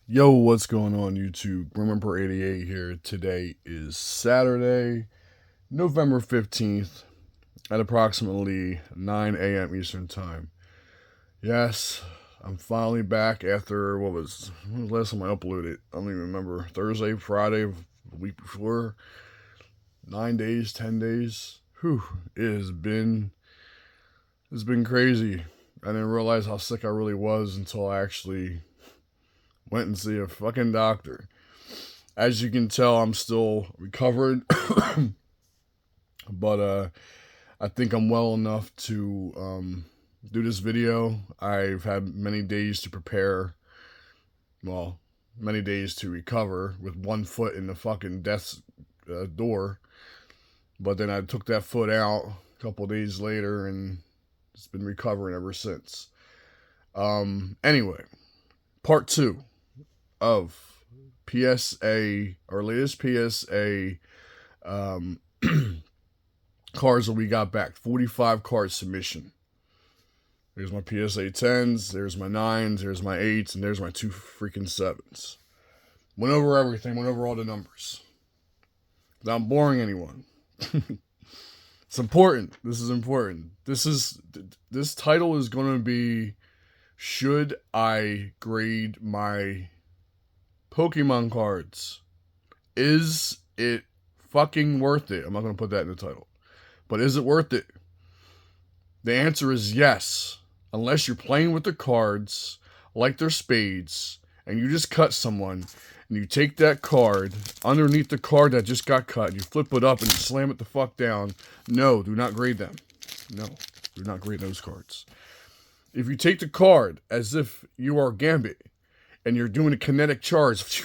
Yo, what's going on YouTube? Remember 88 here. Today is Saturday, November 15th at approximately 9 a.m. Eastern Time. Yes, I'm finally back after when was the last time I uploaded? I don't even remember. Thursday, Friday, the week before. 9 days, 10 days. Whew, it's been crazy. I didn't realize how sick I really was until I actually went and see a fucking doctor. As you can tell, I'm still recovering, but I think I'm well enough to do this video. I've had many days to prepare. Well, many days to recover with one foot in the fucking death's door. But then I took that foot out a couple days later, and it's been recovering ever since. Anyway, part two of PSA, our latest PSA cards that we got back. 45 card submission. There's my PSA 10s, there's my 9s, there's my 8s, and there's my 2 freaking 7s. Went over everything, went over all the numbers. Without boring anyone. It's important. This is important. This title is going to be, should I grade my Pokemon cards? Is it fucking worth it? I'm not going to put that in the title. But is it worth it? The answer is yes. Unless you're playing with the cards like they're spades and you just cut someone and you take that card underneath the card that just got cut, you flip it up and you slam it the fuck down. No, do not grade them. No, do not grade those cards. If you take the card as if you are Gambit and you're doing a kinetic charge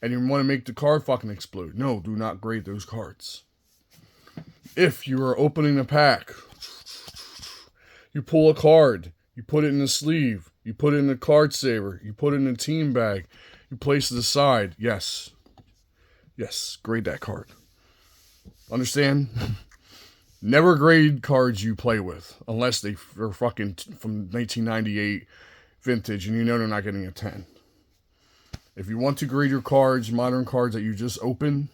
and you want to make the card fucking explode, no, do not grade those cards. If you are opening a pack, you pull a card, you put it in the sleeve, you put it in the card saver, you put it in the team bag, you place it aside. Yes, grade that card. Understand? Never grade cards you play with unless they are fucking from 1998 vintage and you know they're not getting a 10. If you want to grade your cards, modern cards that you just open,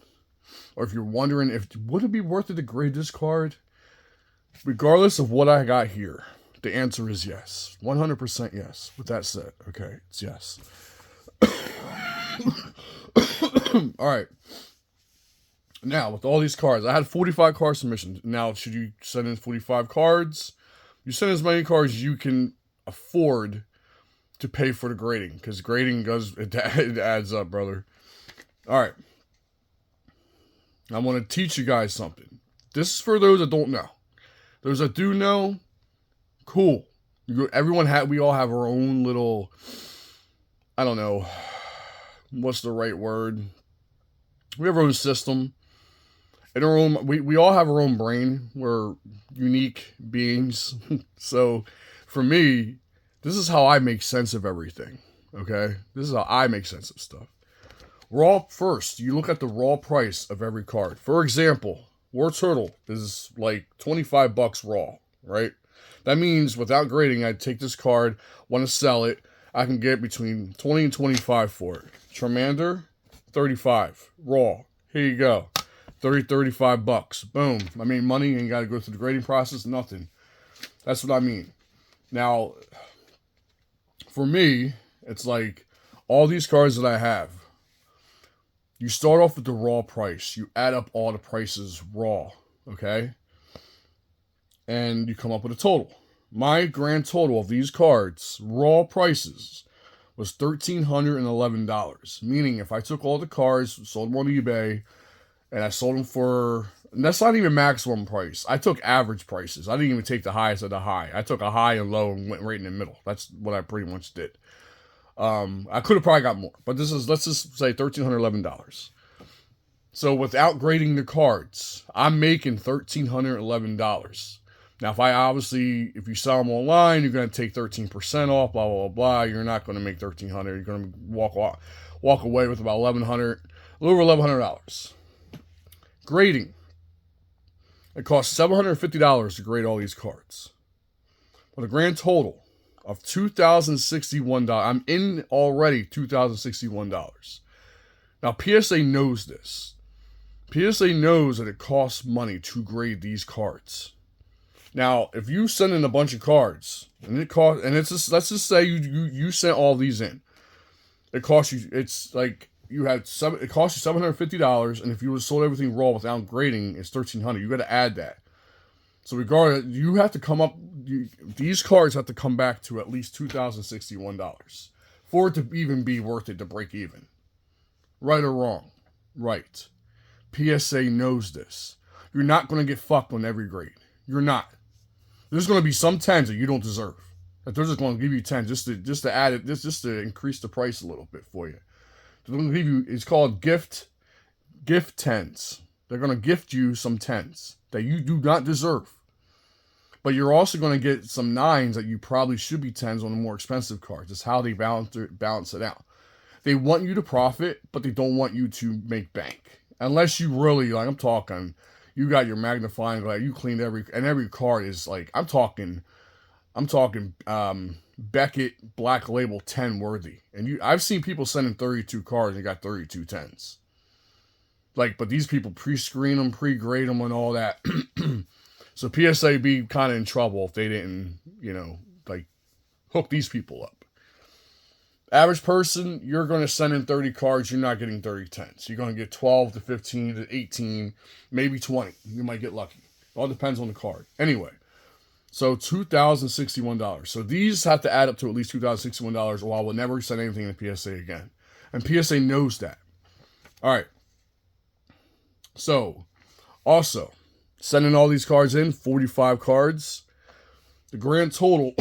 or if you're wondering if would it be worth it to grade this card, regardless of what I got here, the answer is yes. 100% yes. With that said, okay, it's yes. All right. Now, with all these cards, I had 45 card submissions. Now, should you send in 45 cards? You send as many cards as you can afford to pay for the grading, because grading it adds up, brother. All right. I want to teach you guys something. This is for those that don't know. Those that do know, cool. We all have our own little, I don't know, what's the right word? We have our own system. In our own, we all have our own brain. We're unique beings. So, for me, this is how I make sense of everything. Okay? This is how I make sense of stuff. First, you look at the raw price of every card. For example, War Turtle is like $25 raw, right? That means without grading, I'd take this card, want to sell it, I can get between 20 and 25 for it. Charmander, 35 raw. Here you go. 35 bucks. Boom. I made money and you got to go through the grading process, nothing. That's what I mean. Now, for me, it's like all these cards that I have, you start off with the raw price. You add up all the prices raw, okay? And you come up with a total. My grand total of these cards, raw prices, was $1,311. Meaning if I took all the cards, sold them on eBay, and I sold them for, and that's not even maximum price. I took average prices. I didn't even take the highest of the high. I took a high and low and went right in the middle. That's what I pretty much did. I could have probably got more, but let's just say $1,311. So without grading the cards, I'm making $1,311. Now, if you sell them online, you're going to take 13% off, blah, blah, blah. You're not going to make $1,300. You're going to walk away with about $1,100, a little over $1,100. Grading. It costs $750 to grade all these cards. With a grand total of $2,061. I'm in already $2,061. Now, PSA knows this. PSA knows that it costs money to grade these cards. Now, if you send in a bunch of cards, and it's just, let's just say you sent all these in, it costs you. It's like it costs you $750, and if you would have sold everything raw without grading, it's $1,300. You got to add that. So regardless, you have to come up. These cards have to come back to at least $2,061 for it to even be worth it to break even. Right or wrong? Right. PSA knows this. You're not going to get fucked on every grade. You're not. There's going to be some 10s that you don't deserve. That they're just going to give you 10 just to add it, just to increase the price a little bit for you. They're going to give you. It's called gift 10s. They're going to gift you some 10s that you do not deserve. But you're also going to get some 9s that you probably should be 10s on the more expensive cards. It's how they balance it out. They want you to profit, but they don't want you to make bank. Unless you really, like I'm talking, you got your magnifying glass, you cleaned every card is like, I'm talking Beckett Black Label 10 worthy. And I've seen people sending 32 cards and got 32 10s. Like, but these people pre-screen them, pre-grade them and all that. So PSA be kind of in trouble if they didn't, like hook these people up. Average person, you're going to send in 30 cards. You're not getting 30 10s. You're going to get 12 to 15 to 18, maybe 20. You might get lucky. It all depends on the card. Anyway, so $2,061. So these have to add up to at least $2,061 or I will never send anything to PSA again. And PSA knows that. All right. So, also, sending all these cards in, 45 cards. The grand total,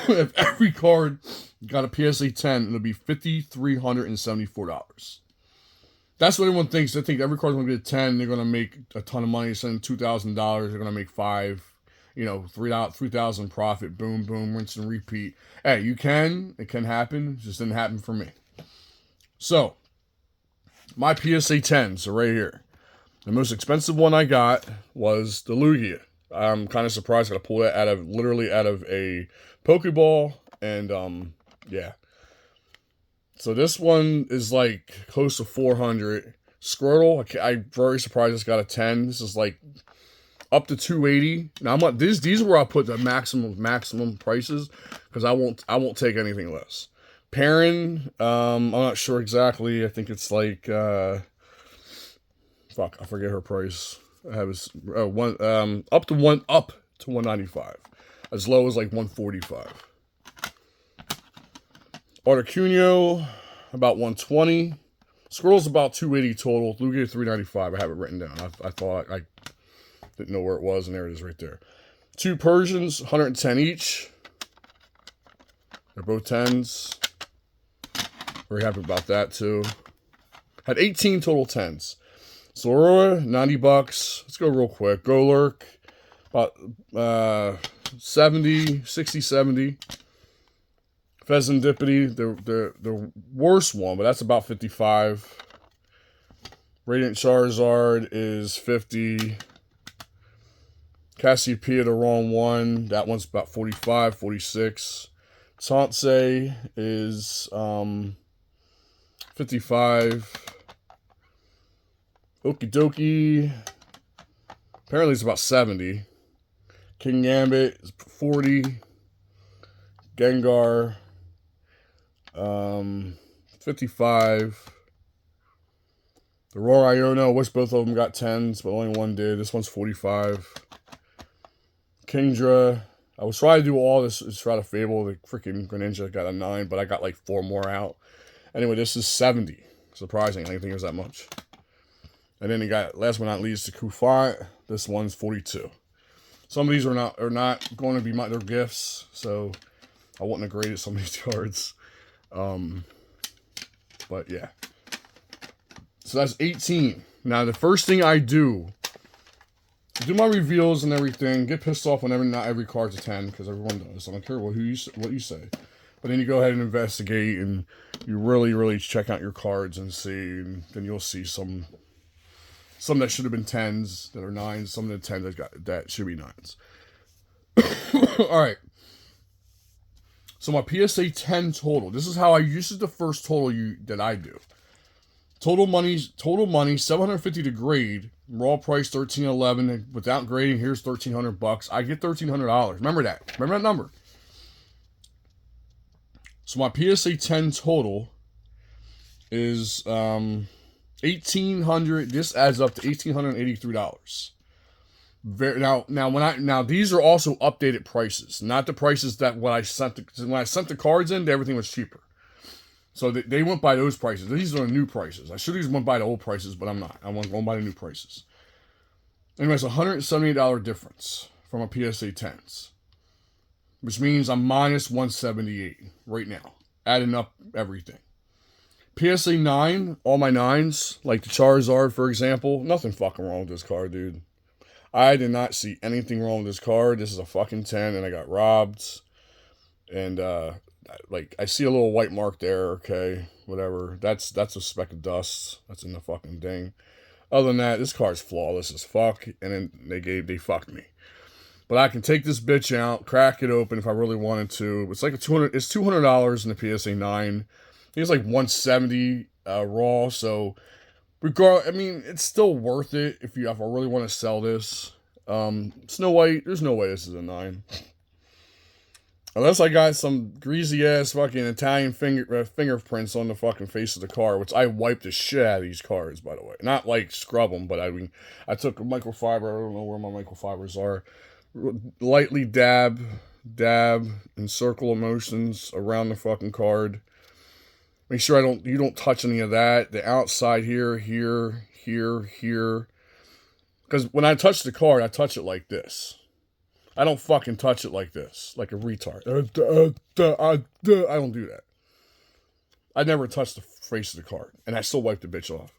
if every card got a PSA 10, it'll be $5,374. That's what everyone thinks. They think every card's going to get a 10. They're going to make a ton of money. Send $2,000. They're going to make $3,000 profit. Boom, boom, rinse and repeat. Hey, it can happen. It just didn't happen for me. So, my PSA 10s are right here. The most expensive one I got was the Lugia. I'm kind of surprised I got to pull that out of a Pokeball. And, yeah. So this one is like close to 400. Squirtle, I'm very surprised it's got a 10. This is like up to 280. Now these are where I put the maximum prices because I won't take anything less. Perrin, I'm not sure exactly. I think it's like I forget her price. I have up to 195, as low as like 145. Articuno, about 120. Squirrel's about 280 total. Lugia 395. I have it written down. I thought I didn't know where it was, and there it is right there. Two Persians, 110 each. They're both 10s. Very happy about that too. Had 18 total 10s. Zorua, $90. Let's go real quick. Golurk, about 70. Pheasantipity, the worst one, but that's about 55. Radiant Charizard is 50. Cassiopeia, the wrong one. That one's about 45, 46. Tauntze is 55. Okie dokie. Apparently it's about 70. King Gambit is 40. Gengar, 55. The Roar Iono, I wish both of them got 10s, but only one did. This one's 45. Kingdra, I was trying to do all this to try to Fable. The freaking Greninja got a 9, but I got like 4 more out. Anyway, this is 70. Surprising, I didn't think it was that much. And then you got, last but not least, the Kufat. This one's 42. Some of these are not going to be their gifts, so I wouldn't have graded some of these cards. But yeah. So that's 18. Now the first thing I do my reveals and everything, get pissed off whenever not every card's a 10, because everyone does. I don't care what you say. But then you go ahead and investigate, and you really, really check out your cards and see, and then you'll see some that should have been 10s that are 9s, some of the 10s that should be 9s. All right. So my PSA 10 total. This is how this is the first total that I do. Total money, $750 to grade. Raw price $13.11. Without grading, here's $1,300. I get $1,300. Remember that. Remember that number. So my PSA 10 total is $1,800. This adds up to $1,883. Now these are also updated prices, not the prices that when I sent the cards in, everything was cheaper. So they went by those prices. These are the new prices. I should have went by the old prices, but I'm not. I want to go by the new prices. Anyways, $178 difference from a PSA 10s, which means I'm minus 178 right now, adding up everything. PSA 9, all my 9s, like the Charizard, for example, nothing fucking wrong with this card, dude. I did not see anything wrong with this card. This is a fucking 10, and I got robbed. And, like, I see a little white mark there, okay, whatever. That's a speck of dust. That's in the fucking thing. Other than that, this card's flawless as fuck, and then they fucked me. But I can take this bitch out, crack it open if I really wanted to. It's like it's $200 in the PSA 9. It's like $170 raw, so I mean, it's still worth it if I really want to sell this. Snow White, there's no way this is a 9. Unless I got some greasy ass fucking Italian fingerprints on the fucking face of the card, which I wiped the shit out of these cards, by the way. Not like scrub them, but I mean, I took a microfiber. I don't know where my microfibers are. Lightly dab, and circle motions around the fucking card. Make sure you don't touch any of that. The outside here. Because when I touch the card, I touch it like this. I don't fucking touch it like this, like a retard. I don't do that. I never touch the face of the card, and I still wipe the bitch off.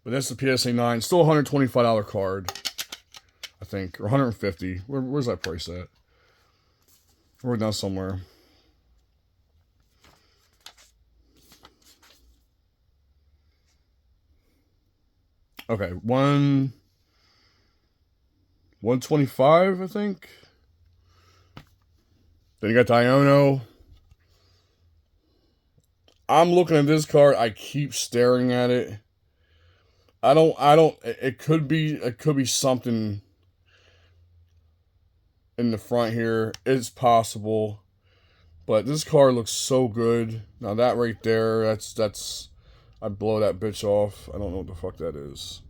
But that's the PSA 9. Still a $125 card, I think, or $150. Where's that price at? We're down somewhere. Okay, 125, I think. Then you got Diono. I'm looking at this card. I keep staring at it. It could be something in the front here. It's possible. But this card looks so good. Now that right there, that's I'd blow that bitch off. I don't know what the fuck that is.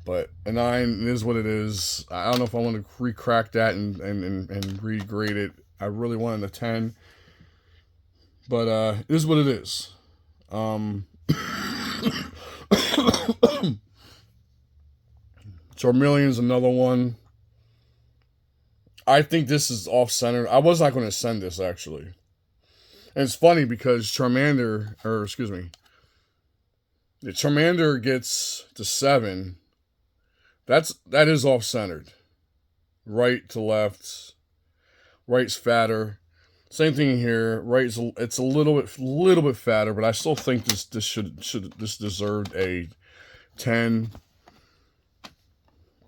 But a 9 is what it is. I don't know if I want to re-crack that and regrade it. I really wanted a 10. But it is what it is. Charmeleon's another one. I think this is off-center. I was not going to send this, actually. And it's funny because Charmander gets to 7. That is off-centered. Right to left. Right's fatter. Same thing here. Right, it's a little bit fatter, but I still think this deserved a 10.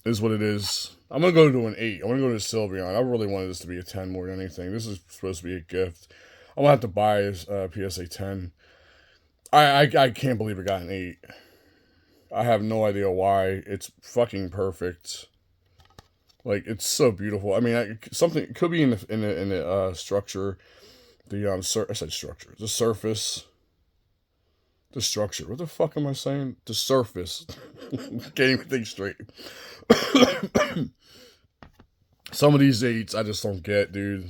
Is what it is. I'm gonna go to an 8. I'm gonna go to Sylveon. I really wanted this to be a 10 more than anything. This is supposed to be a gift. I'm gonna have to buy a PSA 10. I can't believe it got an 8. I have no idea why. It's fucking perfect. Like, it's so beautiful. I mean, it could be in the structure. I said structure. The surface. The structure. What the fuck am I saying? The surface. Can't even think straight. Some of these 8s I just don't get, dude.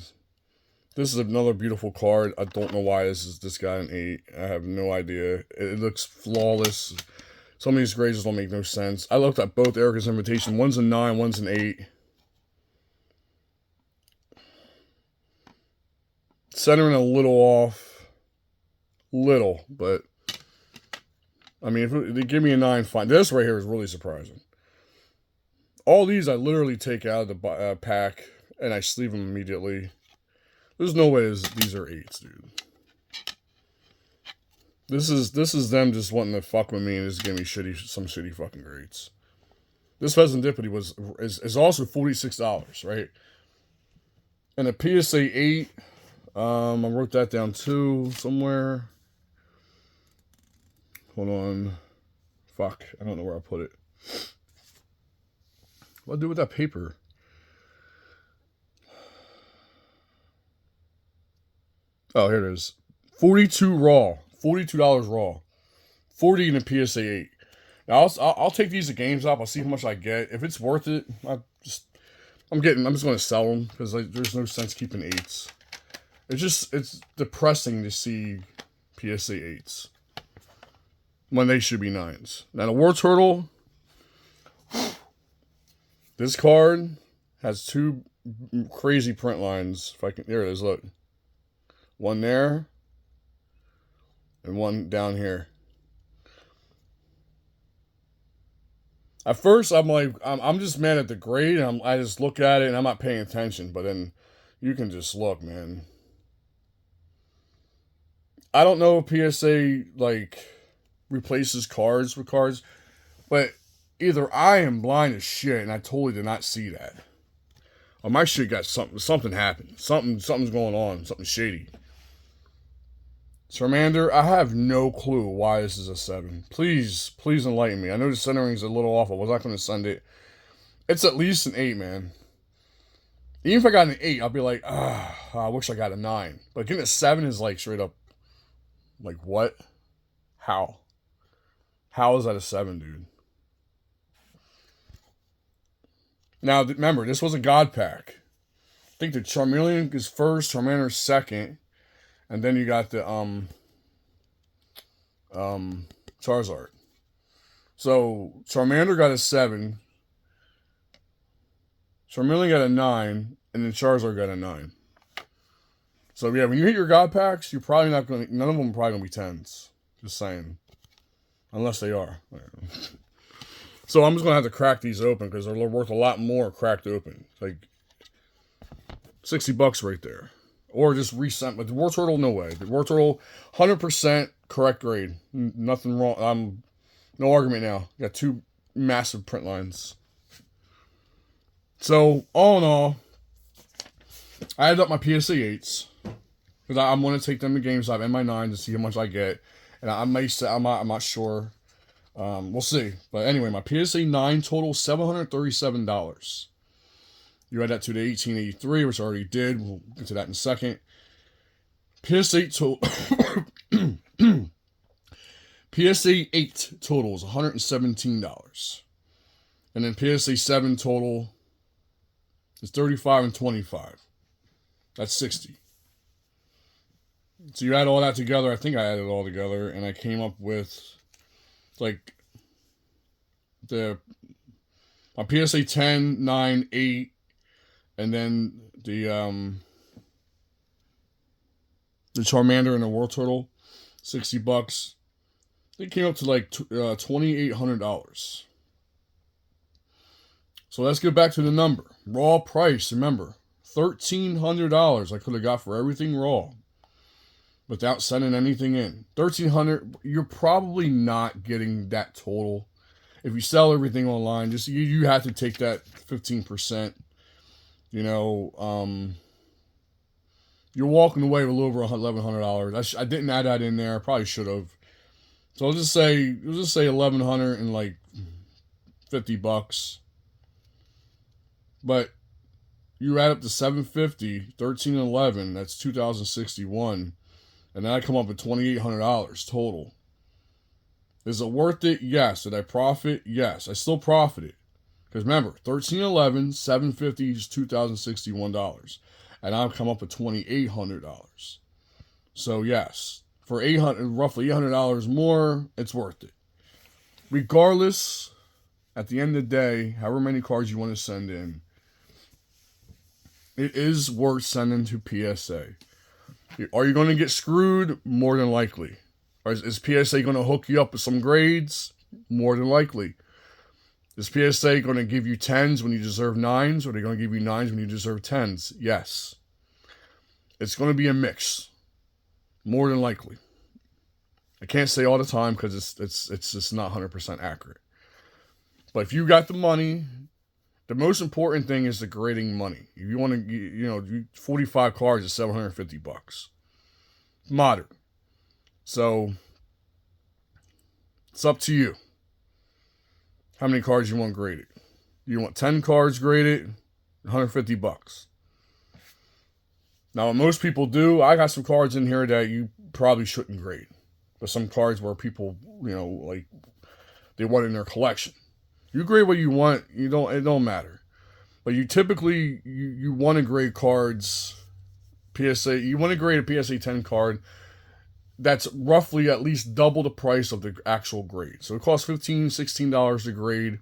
This is another beautiful card. I don't know why this got an 8. I have no idea. It looks flawless. Some of these grades don't make no sense. I looked at both Erica's Invitation. One's a 9, one's an 8. Centering a little off. Little, but I mean, if they give me a 9, fine. This right here is really surprising. All these I literally take out of the pack and I sleeve them immediately. There's no way these are 8s, dude. This is them just wanting to fuck with me and just give me some shitty fucking grades. This Pheasantipity is also $46, right? And a PSA 8 I wrote that down too somewhere. Hold on. Fuck. I don't know where I put it. What do I do with that paper? Oh, here it is. 42 raw. $42 raw. 40 in a PSA 8. Now I'll take these to GameStop. I'll see how much I get. If it's worth it, I'm just going to sell them because there's no sense keeping 8s. It's depressing to see PSA 8s when they should be 9s. Now the War Turtle, this card has 2 crazy print lines. If I can, there it is. Look, one there and one down here. At first, I'm like, I'm just mad at the grade. I just look at it and I'm not paying attention. But then you can just look, man. I don't know if PSA like replaces cards with cards, but either I am blind as shit and I totally did not see that, or my shit got something happened. Something's going on. Something shady. Charmander, I have no clue why this is a 7. Please enlighten me. I know the centering's a little off. I was not going to send it. It's at least an 8, man. Even if I got an 8, I'll be like, I wish I got a 9. But getting a 7 is like straight up, like what? How? How is that a 7, dude? Now, remember, this was a God Pack. I think the Charmeleon is first, Charmander second. And then you got the Charizard. So Charmander got a 7. Charmeleon got a 9, and then Charizard got a 9. So yeah, when you hit your God Packs, you're probably not gonna. None of them are probably gonna be 10s. Just saying, unless they are. So I'm just gonna have to crack these open because they're worth a lot more cracked open. It's like $60 right there. Or just resent. But the War Turtle, no way. The War Turtle, 100% correct grade. Nothing wrong. No argument now. Got 2 massive print lines. So, all in all, I added up my PSA 8s. Because I'm going to take them to GameStop and my 9 to see how much I get. And I may say, I'm not sure. We'll see. But anyway, my PSA 9 total, $737. You add that to the 1883, which I already did. We'll get to that in a second. PSA 8 total. PSA 8 total is $117. And then PSA 7 total is $35 and $25. That's $60. So you add all that together. I think I added it all together, and I came up with like my PSA 10, 9, 8. And then the Charmander and the War Turtle, $60. It came up to like $2,800. So let's get back to the number. Raw price, remember, $1,300 I could have got for everything raw without sending anything in. $1,300. You're probably not getting that total. If you sell everything online, just you have to take that 15%. You know, you're walking away with a little over $1,100. I didn't add that in there. I probably should have. So we'll just say $1,150. But you add up to $750, 13 and 11. That's $2,061, and then I come up with $2,800 total. Is it worth it? Yes. Did I profit? Yes. I still profited. Because remember, 1311, $750 is $2,061. And I've come up with $2,800. So yes, for roughly $800 more, it's worth it. Regardless, at the end of the day, however many cards you want to send in, it is worth sending to PSA. Are you going to get screwed? More than likely. Is PSA going to hook you up with some grades? More than likely. Is PSA going to give you 10s when you deserve 9s, or are they going to give you 9s when you deserve 10s? Yes. It's going to be a mix. More than likely. I can't say all the time because it's just not 100% accurate. But if you got the money The most important thing is the grading money. If you want to, 45 cards is $750. Modern. So it's up to you. How many cards you want graded? You want 10 cards graded, $150. Now, what most people do, I got some cards in here that you probably shouldn't grade. But some cards where people, like they want in their collection. You grade what you want, it don't matter. But you typically you want to grade cards, PSA, you want to grade a PSA 10 card that's roughly at least double the price of the actual grade. So it costs $15, $16 to grade.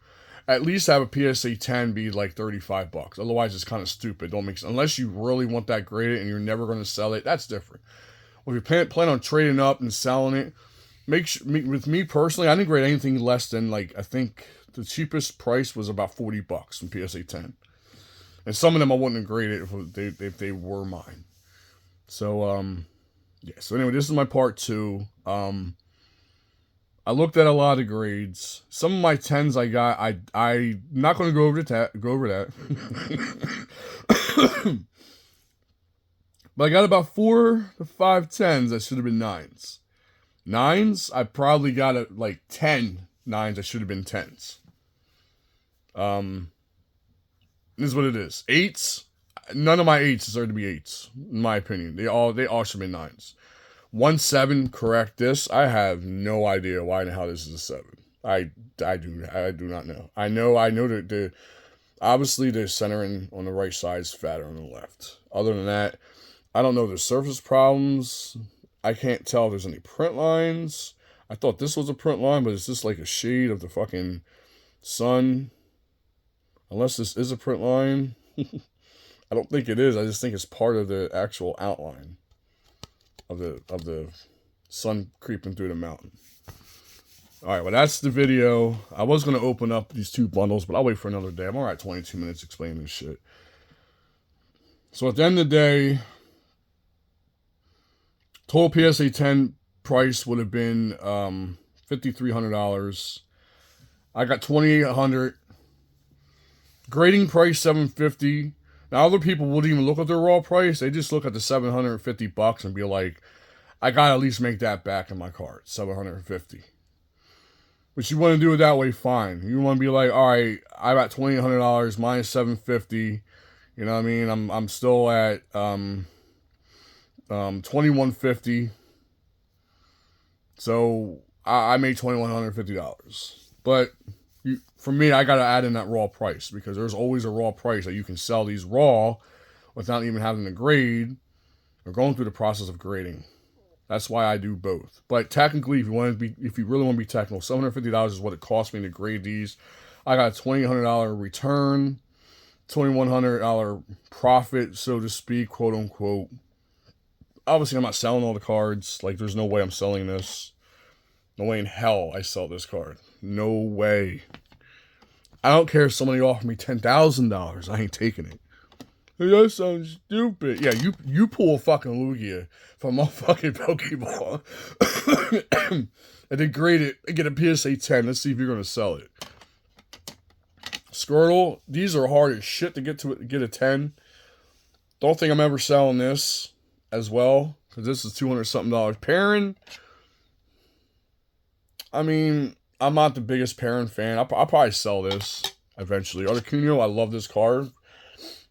At least have a PSA 10 be like $35. Otherwise, it's kind of stupid. Don't make sense. Unless you really want that graded and you're never going to sell it, that's different. Well, if you plan on trading up and selling it, with me personally, I didn't grade anything less than, like, I think the cheapest price was about $40 from PSA 10. And some of them I wouldn't have graded if they were mine. So, yeah. So anyway, this is my part 2. I looked at a lot of grades. Some of my 10s I got, I'm not going to go over that. But I got about 4 to 5 10s that should have been 9s. 9s, I probably got like 10 9s that should have been 10s. This is what it is. 8s, none of my 8s deserve to be 8s, in my opinion. They all should have been 9s. 1-7, correct this. I have no idea why and how this is a 7. I do not know. I know that obviously the centering on the right side is fatter on the left. Other than that, I don't know the surface problems. I can't tell if there's any print lines. I thought this was a print line, but it's just like a shade of the fucking sun. Unless this is a print line. I don't think it is. I just think it's part of the actual outline of the sun creeping through the mountain. Alright, well, that's the video. I was going to open up these 2 bundles, but I'll wait for another day. I'm alright 22 minutes explaining this shit. So at the end of the day, total PSA 10 price would have been $5,300. I got $2,800. Grading price $750. Now, other people wouldn't even look at their raw price. They just look at the $750 and be like, I gotta at least make that back in my card, $750. But you want to do it that way, fine. You want to be like, all right, I got $2,800 minus $750. You know what I mean? I'm still at $2,150. So I made $2,150. But for me, I got to add in that raw price because there's always a raw price that you can sell these raw without even having to grade or going through the process of grading. That's why I do both. But technically, if you really want to be technical, $750 is what it cost me to grade these. I got a $2,800 return, $2,100 profit, so to speak, quote unquote. Obviously, I'm not selling all the cards. Like, there's no way I'm selling this. No way in hell I sell this card. No way. I don't care if somebody offered me $10,000. I ain't taking it. That sounds stupid. Yeah, you pull a fucking Lugia from a fucking Pokeball and then grade it and get a PSA 10. Let's see if you're going to sell it. Squirtle, these are hard as shit to get a 10. Don't think I'm ever selling this as well because this is $200-something. Perrin, I mean, I'm not the biggest Perrin fan. I'll probably sell this eventually. Articuno, I love this card.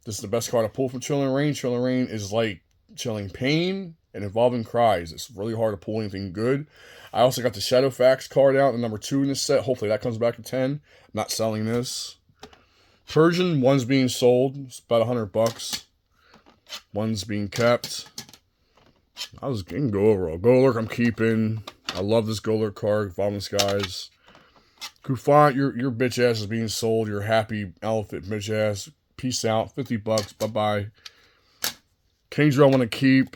This is the best card I pull from Chilling Reign. Chilling Reign is like Chilling Pain and Evolving Cries. It's really hard to pull anything good. I also got the Shadowfax card out, the number 2 in this set. Hopefully that comes back to 10. I'm not selling this. Persian, one's being sold. It's about $100. One's being kept. I can go overall. Golurk, I'm keeping. I love this Golurk card. Evolving Skies. Kufant, your bitch ass is being sold. Your happy elephant bitch ass. Peace out. $50. Bye-bye. Kingdra I want to keep.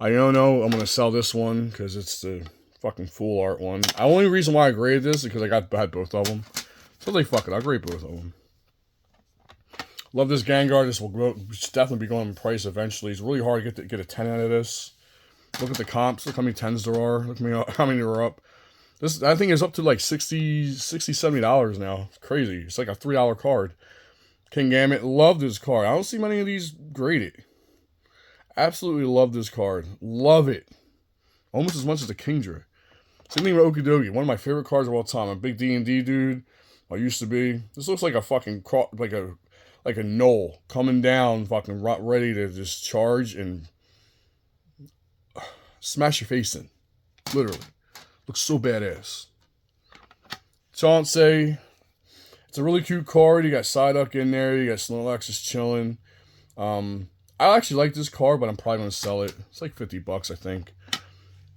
Iono, I'm going to sell this one because it's the fucking full art one. The only reason why I graded this is because I had both of them. So like, fuck it. I'll grade both of them. Love this Gengar. This will definitely be going in price eventually. It's really hard to get a 10 out of this. Look at the comps. Look how many 10s there are. Look how many are up. This, I think, is up to like $60, $70 now. It's crazy. It's like a $3 card. King Gambit, love this card. I don't see many of these graded. Absolutely love this card. Love it. Almost as much as the Kingdra. Same thing with Okidogi. One of my favorite cards of all time. I'm a big D&D dude. I used to be. This looks like a fucking like a knoll coming down, fucking ready to just charge and smash your face in. Literally. Looks so badass. Chauncey. It's a really cute card. You got Psyduck in there. You got Snorlax just chilling. I actually like this card, but I'm probably going to sell it. It's like $50, I think.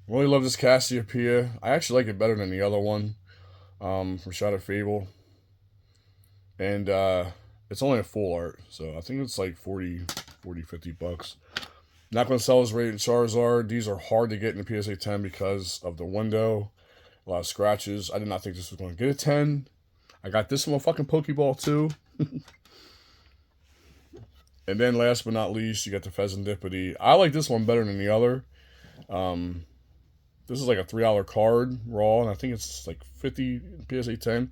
Really love this Cassiopeia. I actually like it better than the other one from Shadow Fable. And it's only a full art, so I think it's like $50. Not going to sell this rated Charizard. These are hard to get in the PSA 10 because of the window. A lot of scratches. I did not think this was going to get a 10. I got this one fucking Pokeball too. And then last but not least, you got the Pheasantipity. I like this one better than the other. This is like a $3 card raw, and I think it's like 50 PSA 10.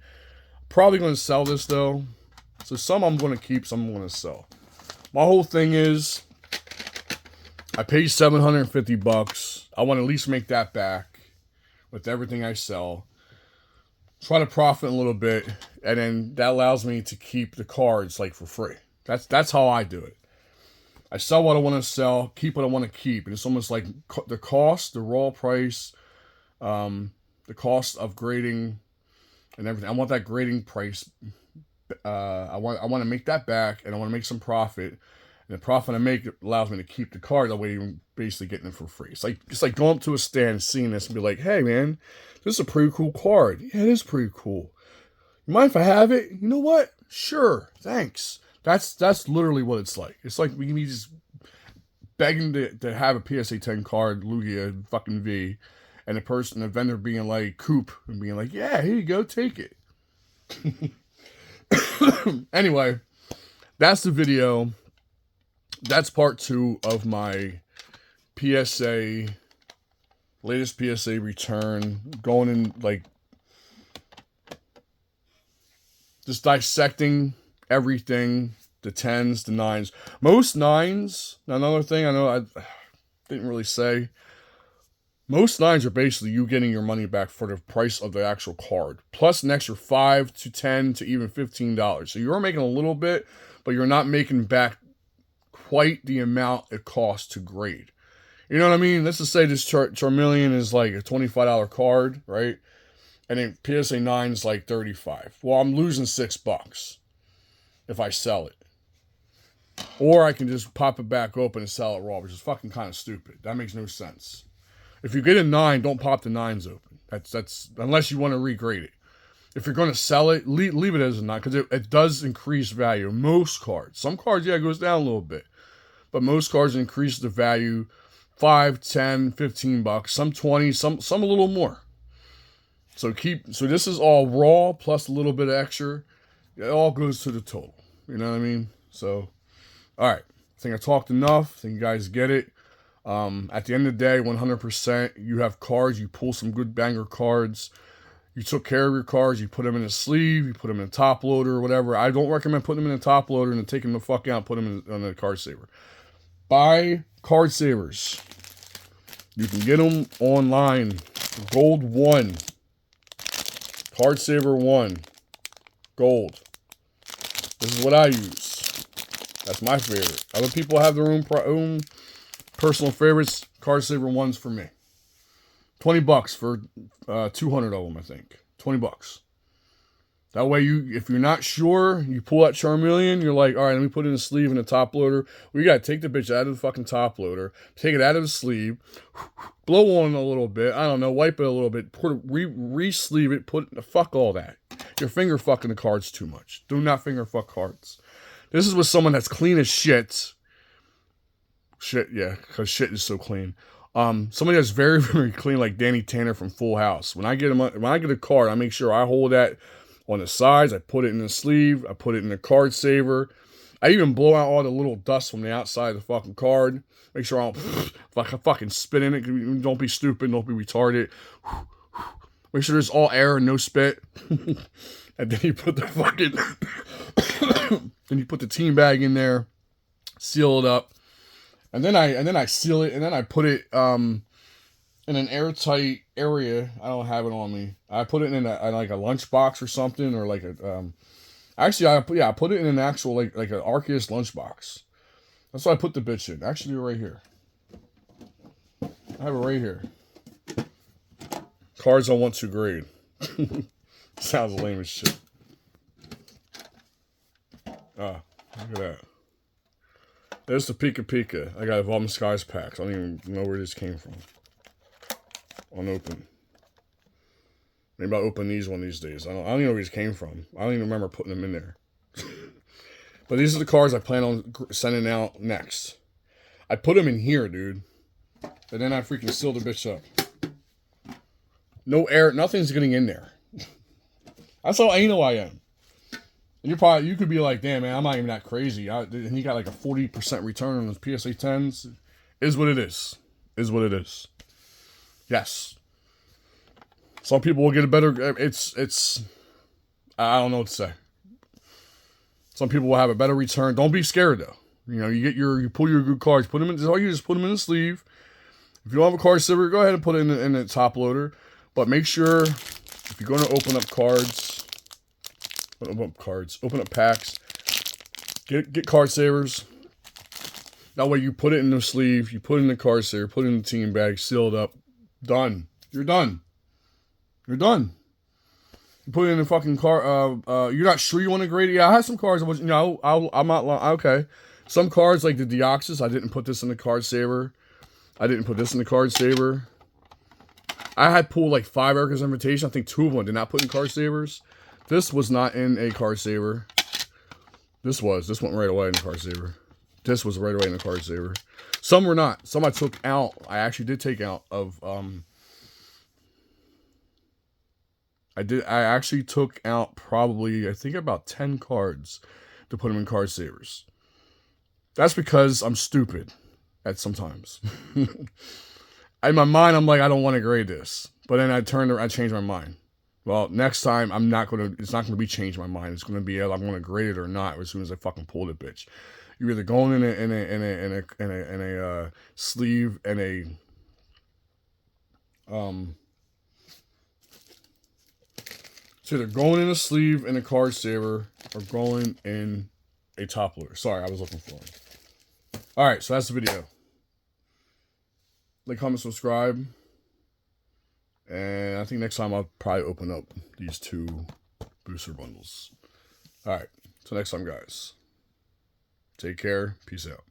Probably going to sell this though. So some I'm going to keep, some I'm going to sell. My whole thing is, I paid $750. I want to at least make that back with everything I sell. Try to profit a little bit, and then that allows me to keep the cards like for free. That's how I do it. I sell what I want to sell, keep what I want to keep, and it's almost like the cost, the raw price, the cost of grading, and everything. I want that grading price. I want to make that back, and I want to make some profit. And the profit I make allows me to keep the card. That way, you're basically getting it for free. It's like going up to a stand and seeing this and be like, "Hey, man, this is a pretty cool card. Yeah, it is pretty cool. You mind if I have it? You know what? Sure, thanks." That's literally what it's like. It's like we can be just begging to have a PSA 10 card, Lugia, fucking V, and the vendor being like, Coop, and being like, yeah, here you go, take it. Anyway, that's the video. That's part 2 of my latest PSA return. Going in, like, just dissecting everything, the 10s, the 9s. Most 9s, another thing I know I didn't really say, most 9s are basically you getting your money back for the price of the actual card, plus an extra $5 to $10 to even $15. So you're making a little bit, but you're not making back quite the amount it costs to grade. You know what I mean? Let's just say this Charmeleon is like a $25 card, right? And then PSA 9 is like $35. Well, I'm losing $6 if I sell it. Or I can just pop it back open and sell it raw, which is fucking kind of stupid. That makes no sense. If you get a 9, don't pop the 9s open. That's unless you want to regrade it. If you're going to sell it, leave it as a 9, because it does increase value. Most cards. Some cards, yeah, it goes down a little bit. But most cards increase the value $5, $10, $15, some 20, some a little more. So this is all raw plus a little bit of extra. It all goes to the total. You know what I mean? So, all right. I think I talked enough. I think you guys get it. At the end of the day, 100%, you have cards. You pull some good banger cards. You took care of your cards. You put them in a sleeve. You put them in a top loader or whatever. I don't recommend putting them in a top loader and then taking them the fuck out and put them on a card saver. Buy card savers. You can get them online. Gold 1. Card saver 1. Gold. This is what I use. That's my favorite. Other people have their own personal favorites. Card saver 1's for me. $20 for 200 of them, I think. $20. That way, if you're not sure, you pull that Charmeleon, you're like, all right, let me put it in a sleeve and a top loader. Well, you got to take the bitch out of the fucking top loader, take it out of the sleeve, blow on it a little bit, I don't know, wipe it a little bit, re-sleeve it, fuck all that. You're finger fucking the cards too much. Do not finger fuck cards. This is with someone that's clean as shit. Shit, yeah, because shit is so clean. Somebody that's very, very clean, like Danny Tanner from Full House. When I get a card, I make sure I hold that on the sides. I put it in the sleeve. I put it in the card saver. I even blow out all the little dust from the outside of the fucking card. Make sure I don't fucking spit in it. Don't be stupid. Don't be retarded. Make sure there's all air and no spit. And then you put the fucking, and you put the team bag in there, seal it up, and then I seal it, and then I put it in an airtight area. I don't have it on me. I put it in like a lunchbox or something, or like a actually I put it in an actual like an Arceus lunchbox. That's why I put the bitch in. Actually, right here. I have it right here. Cards I want to grade. Sounds lame as shit. Ah, look at that. There's the Pika Pika. I got Evolving Skies packs. I don't even know where this came from. Unopened. Maybe I'll open these one of these days. I don't even know where these came from. I don't even remember putting them in there. But these are the cards I plan on sending out next. I put them in here, dude. And then I freaking seal the bitch up. No air, nothing's getting in there. That's how I know I am. And you could be like, damn man, I'm not even that crazy. And he got like a 40% return on his PSA 10s. Is what it is. Is what it is. Yes. Some people will get a better. It's. I don't know what to say. Some people will have a better return. Don't be scared though. You know, you pull your good cards, put them in. You just put them in the sleeve. If you don't have a card saver, go ahead and put it in the top loader. But make sure if you're going to open up cards, open up packs, get card savers. That way you put it in the sleeve, you put it in the card saver, put it in the team bag, seal it up, done. You're done. You're done. You put it in the fucking car. You're not sure you want to grade it. Yeah, I had some cards. I'm not okay. Some cards like the Deoxys, I didn't put this in the card saver. I didn't put this in the card saver. I had pulled like 5 Erica's Invitation. I think 2 of them did not put in card savers. This was not in a card saver. This went right away in the card saver. This was right away in the card saver. Some were not. Some I took out. I actually did take out of I actually took out probably, I think about 10 cards to put them in card savers. That's because I'm stupid at sometimes. In my mind, I'm like, I don't want to grade this. But then I changed my mind. Well, next time, it's not going to be change my mind. It's going to be, I'm going to grade it or not as soon as I fucking pull it, bitch. You're either going in a sleeve and a, it's either going in a sleeve and a card saver or going in a top loader. Sorry, I was looking for it. All right, so that's the video. Like, comment, subscribe. And I think next time I'll probably open up these 2 booster bundles. All right, till next time, guys. Take care. Peace out.